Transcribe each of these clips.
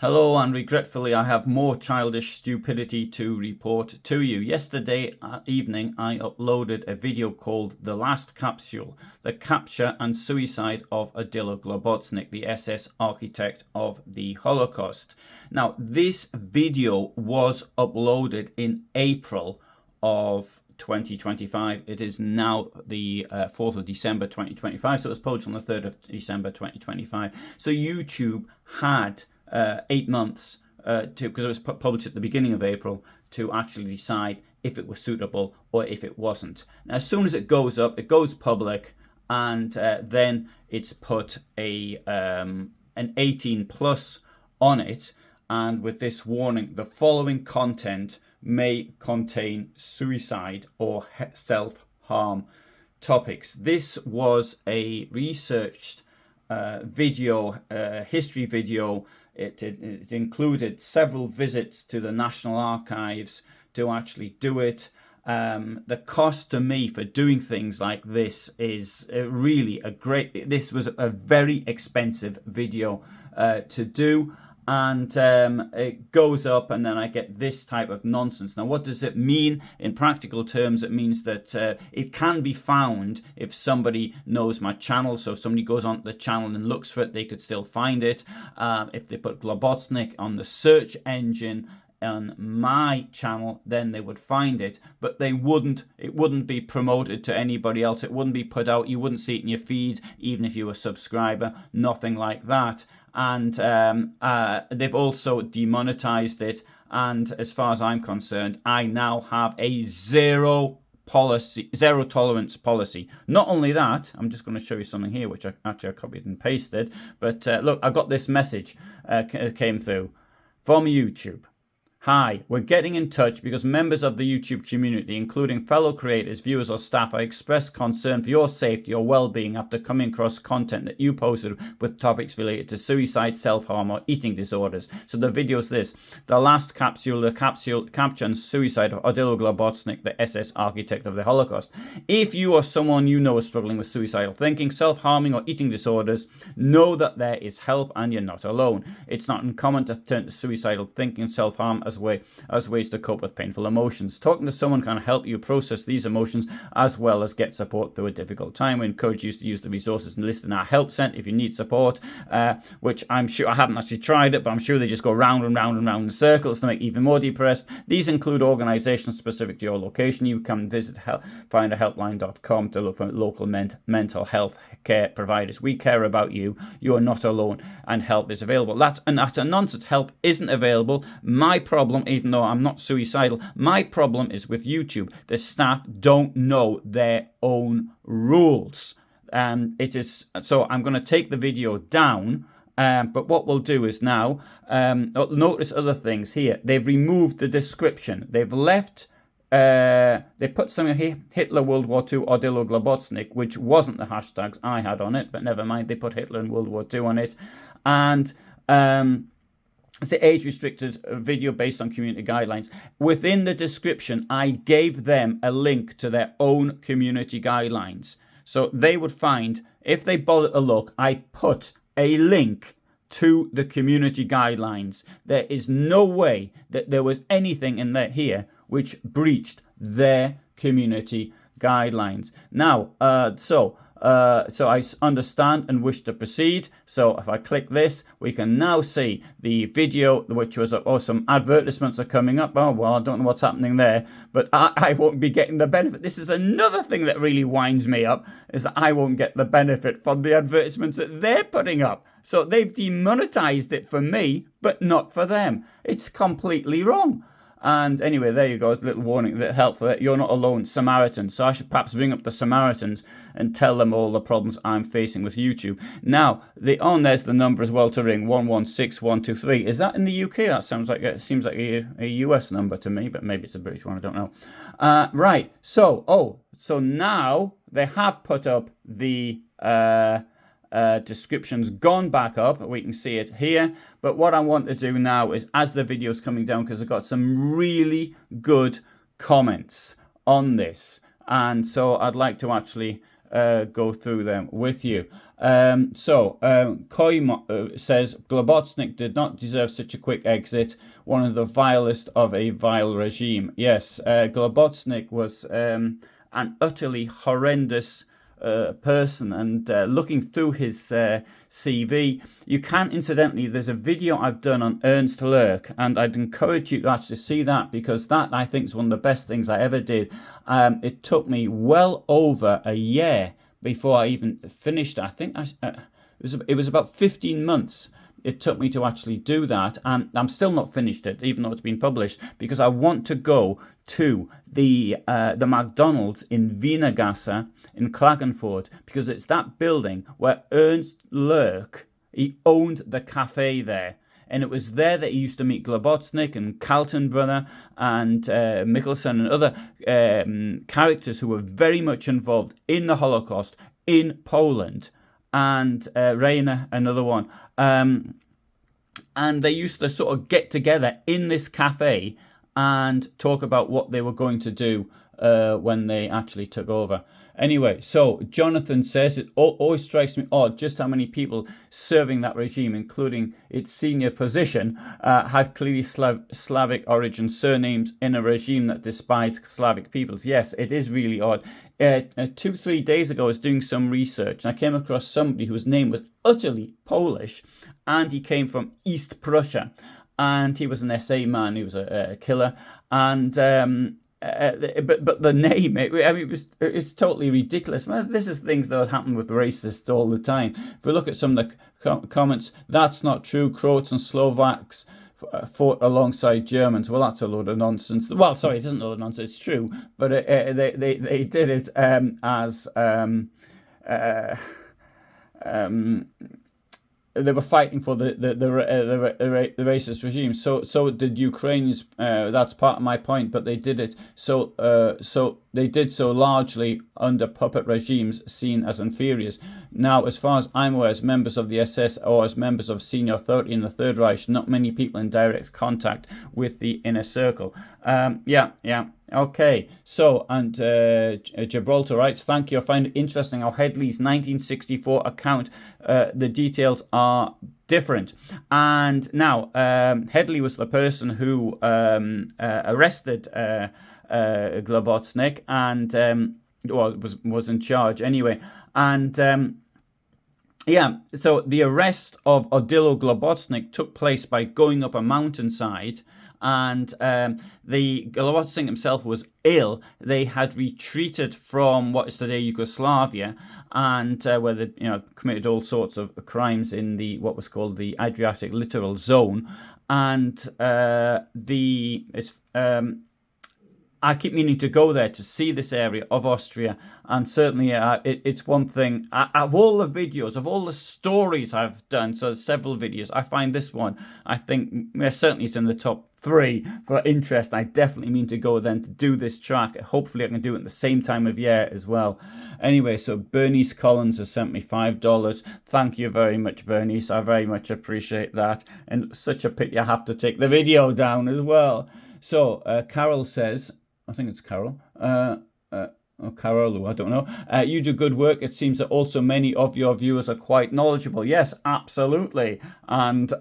Hello, and regretfully I have more childish stupidity to report to you. Yesterday evening I uploaded a video called The Last Capsule, the capture and suicide of Odilo Globocnik, the SS architect of the Holocaust. Now, this video was uploaded in April of 2025. It is now the 4th of December 2025, so it was published on the 3rd of December 2025. So YouTube had 8 months because it was published at the beginning of April to actually decide if it was suitable or if it wasn't. Now, as soon as it goes up, it goes public, and then it's put an 18 plus on it, and with this warning: the following content may contain suicide or self-harm topics. This was a researched video, history video. It included several visits to the National Archives to actually do it. The cost to me for doing things like this is really this was a very expensive video to do. And it goes up, and then I get this type of nonsense. Now, what does it mean in practical terms? It means that it can be found if somebody knows my channel. So if somebody goes onto the channel and looks for it, they could still find it. If they put Globocnik on the search engine on my channel, then they would find it, but it wouldn't be promoted to anybody else. It wouldn't be put out. You wouldn't see it in your feed, even if you were a subscriber, nothing like that. And they've also demonetized it. And as far as I'm concerned, I now have a zero tolerance policy. Not only that, I'm just going to show you something here, which I copied and pasted. But look, I got this message came through from YouTube. Hi, we're getting in touch because members of the YouTube community, including fellow creators, viewers or staff, have expressed concern for your safety or well-being after coming across content that you posted with topics related to suicide, self-harm or eating disorders. So the video is this: The Last Capsule, the capture and suicide of Odilo Globocnik, the SS architect of the Holocaust. If you or someone you know is struggling with suicidal thinking, self-harming or eating disorders, know that there is help and you're not alone. It's not uncommon to turn to suicidal thinking and self-harm as ways to cope with painful emotions. Talking to someone can help you process these emotions as well as get support through a difficult time. We encourage you to use the resources listed in our help center if you need support, which I'm sure, I haven't actually tried it, but I'm sure they just go round and round and round in circles to make you even more depressed. These include organizations specific to your location. You can visit findahelpline.com to look for local mental health care providers. We care about you. You are not alone, and help is available. That's a nonsense. Help isn't available. My problem, even though I'm not suicidal, my problem is with YouTube. The staff don't know their own rules. So I'm going to take the video down. But what we'll do is now notice other things here. They've removed the description. They've left. They put something here: Hitler, World War II, Odilo Globocnik, which wasn't the hashtags I had on it, but never mind. They put Hitler and World War II on it, and it's an age-restricted video based on community guidelines. Within the description, I gave them a link to their own community guidelines. So they would find, if they bother to look, I put a link to the community guidelines. There is no way that there was anything in there here which breached their community guidelines. Now, so I understand and wish to proceed. So if I click this, we can now see the video, which was, some advertisements are coming up. Oh, well, I don't know what's happening there, but I won't be getting the benefit. This is another thing that really winds me up, is that I won't get the benefit from the advertisements that they're putting up. So they've demonetized it for me, but not for them. It's completely wrong. And anyway, there you go, a little warning that helpful. You're not alone, Samaritans. So I should perhaps ring up the Samaritans and tell them all the problems I'm facing with YouTube. Now, there's the number as well to ring, 116123. Is that in the UK? That seems like seems like a US number to me, but maybe it's a British one, I don't know. Right, so now they have put up the description's gone back up. We can see it here. But what I want to do now is, as the video's coming down, because I've got some really good comments on this, and so I'd like to actually go through them with you. Koy says, Globocnik did not deserve such a quick exit, one of the vilest of a vile regime. Yes, Globocnik was an utterly horrendous person, and looking through his CV, you can, incidentally, there's a video I've done on Ernst Lurk, and I'd encourage you to actually see that, because that, I think, is one of the best things I ever did. It took me well over a year before I even finished. I think it was about 15 months it took me to actually do that, and I'm still not finished it, even though it's been published, because I want to go to the McDonald's in Wienergasse in Klagenfurt, because it's that building where Ernst Lurk, he owned the cafe there. And it was there that he used to meet Globocnik and Kaltenbrunner and Michelson and other characters who were very much involved in the Holocaust in Poland, and Reina, another one. And they used to sort of get together in this cafe and talk about what they were going to do when they actually took over. Anyway, so Jonathan says, it always strikes me odd just how many people serving that regime, including its senior position, have clearly Slavic origin surnames in a regime that despised Slavic peoples. Yes, it is really odd. 2-3 days ago, I was doing some research, and I came across somebody whose name was utterly Polish, and he came from East Prussia, and he was an SA man, he was a killer, and but the name, it's totally ridiculous. This is things that would happen with racists all the time. If we look at some of the comments, that's not true. Croats and Slovaks fought alongside Germans. Well, that's a load of nonsense. Well, sorry, it isn't a load of nonsense. It's true, but they did it as they were fighting for the racist regime. So did Ukrainians. That's part of my point. But they did it so they did so largely under puppet regimes seen as inferiors. Now, as far as I'm aware, as members of the SS or as members of senior authority in the Third Reich, not many people in direct contact with the inner circle. Okay, so, and Gibraltar writes, thank you. I find it interesting how Headley's 1964 account, the details are different. And now, Headley was the person who arrested Globocnik and was in charge anyway. And so the arrest of Odilo Globocnik took place by going up a mountainside. And the Globocnik himself was ill. They had retreated from what is today Yugoslavia, and where they committed all sorts of crimes in the what was called the Adriatic littoral zone. And I keep meaning to go there to see this area of Austria, and certainly it's one thing. Of all the videos, of all the stories I've done, so several videos, I find this one, I think, certainly it's in the top 3 for interest. I definitely mean to go then to do this track. Hopefully I can do it at the same time of year as well. Anyway, so Bernice Collins has sent me $5. Thank you very much, Bernice. I very much appreciate that. And such a pity I have to take the video down as well. So Carol says, I think it's Carol, or Carol, I don't know. You do good work. It seems that also many of your viewers are quite knowledgeable. Yes, absolutely. And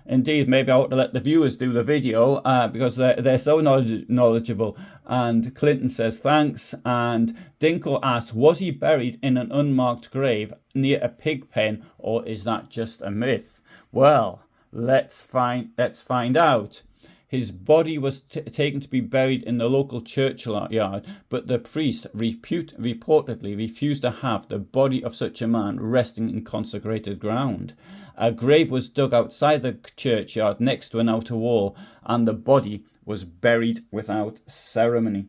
indeed, maybe I ought to let the viewers do the video because they're so knowledgeable. And Clinton says, thanks. And Dinkle asks, was he buried in an unmarked grave near a pig pen, or is that just a myth? Well, let's find out. His body was taken to be buried in the local churchyard, but the priest reportedly refused to have the body of such a man resting in consecrated ground. A grave was dug outside the churchyard next to an outer wall, and the body was buried without ceremony.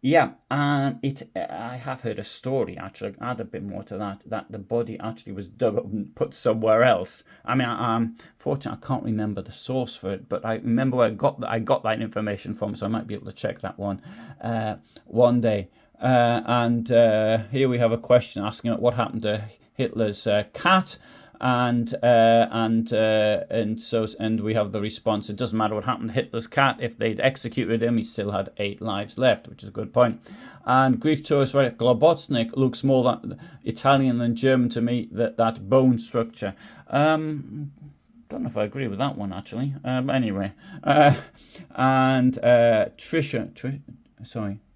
Yeah, and I have heard a story, actually, I'll add a bit more to that the body actually was dug up and put somewhere else. I mean, fortunately, I can't remember the source for it, but I remember where I got that information from, so I might be able to check that one day. And here we have a question asking what happened to Hitler's cat. and we have the response. It doesn't matter what happened to Hitler's cat. If they'd executed him, he still had 8 lives left, which is a good point. And Grief Tourist writer Globocnik looks more like Italian than German to me. That bone structure. Don't know if I agree with that one actually. But anyway, and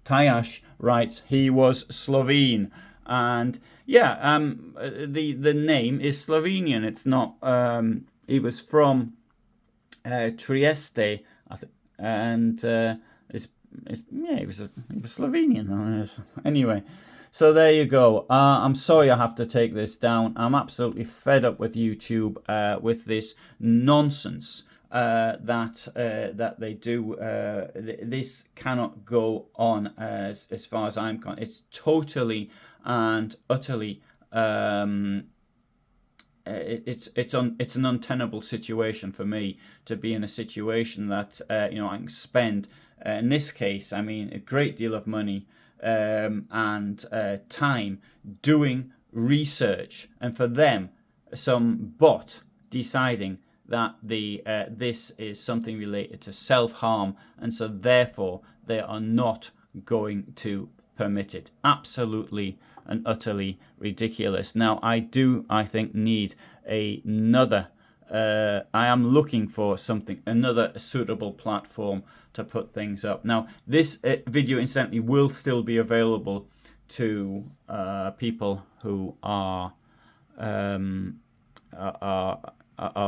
Tayash writes he was Slovene. And yeah, the name is Slovenian. It's not. He was from Trieste, I think, and he was Slovenian. Anyway, so there you go. I'm sorry I have to take this down. I'm absolutely fed up with YouTube with this nonsense. That they do. This cannot go on as far as I'm concerned. It's totally and utterly it's an untenable situation for me to be in a situation that I can spend in this case, I mean, a great deal of money and time doing research, and for them some bot deciding that this is something related to self-harm, and so therefore they are not going to permit it. Absolutely and utterly ridiculous. Now I think need another I am looking for another suitable platform to put things up. Now this video incidentally will still be available to people who are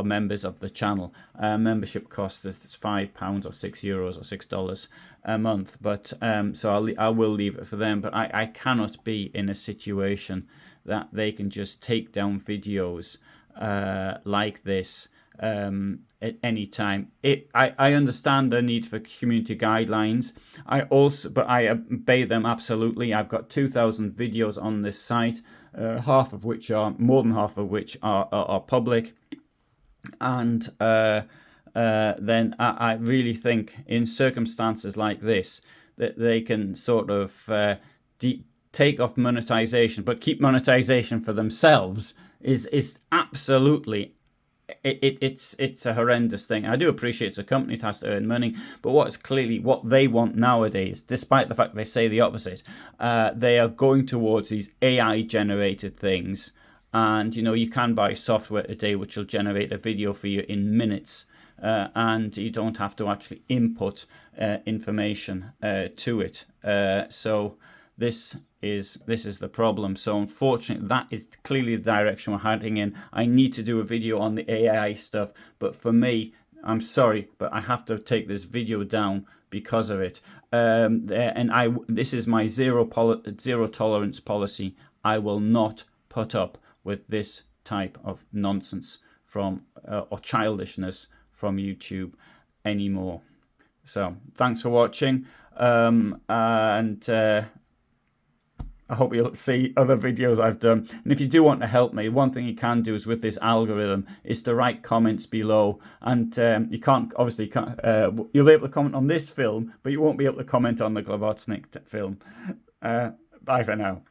members of the channel. Membership cost is £5 or €6 or $6 a month, but so I will leave it for them. But I cannot be in a situation that they can just take down videos like this at any time. I understand the need for community guidelines. But I obey them absolutely. I've got 2,000 videos on this site, more than half of which are public. And then I really think in circumstances like this that they can sort of take off monetization, but keep monetization for themselves is absolutely it's a horrendous thing. I do appreciate it's a company, it has to earn money, but what they want nowadays, despite the fact they say the opposite, they are going towards these AI generated things. And you can buy software today which will generate a video for you in minutes, and you don't have to actually input information to it. So this is the problem. So unfortunately, that is clearly the direction we're heading in. I need to do a video on the AI stuff, but for me, I'm sorry, but I have to take this video down because of it. This is my zero tolerance policy. I will not put up with this type of nonsense from or childishness from YouTube anymore. So thanks for watching, and I hope you'll see other videos I've done. And if you do want to help me, one thing you can do is with this algorithm is to write comments below. And you can't you'll be able to comment on this film, but you won't be able to comment on the Globocnik film. Bye for now.